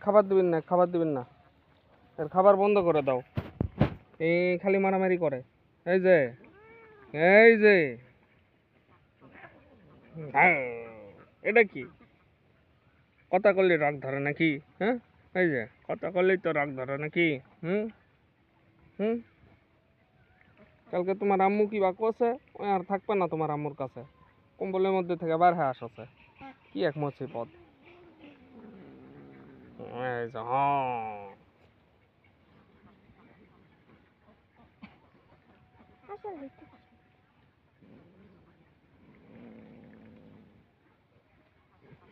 খাবার দিবেন না, খাবার দিবেন না, এর খাবার বন্ধ করে দাও। এই খালি মারামারি করে। এই যে এই যে এটা কি কথা করলে রাগ ধরে নাকি? হ্যাঁ, এই যে কথা করলেই তো রাগ ধরে নাকি? হুম হুম কালকে তোমার আম্মু কি বা কছে ওই আর থাকবে না তোমার আম্মুর কাছে, কম্বলের মধ্যে থেকে বার হয়ে আসছে। কি এক মুসিবত। এই যে হ্যাঁ,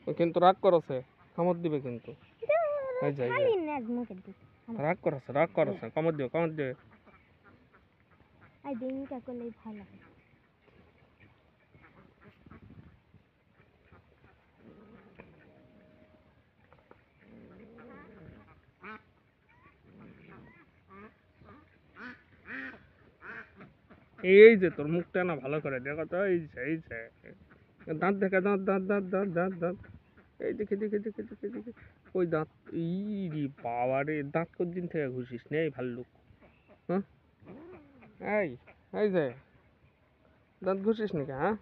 ও কিন্তু রাগ করছে, কামড় দিবে কিন্তু। এই যে রাগ করছে, রাগ করছে, কামড় দিও, কামড় দিও। এই যে তোর মুখটা না ভালো করে দেখো তো, এই যে এই যে দাঁত দেখা, দাঁত দাঁত দাঁত দাঁত দাঁত দাঁত, এই দেখে দেখে দেখে দেখে দেখে ওই দাঁত। ই বাবা রে, দাঁত কতদিন থেকে ঘুষিস নে এই ভাল্লুক? হ্যাঁ, এই এই যে দাঁত ঘুষিস নাকি? হ্যাঁ,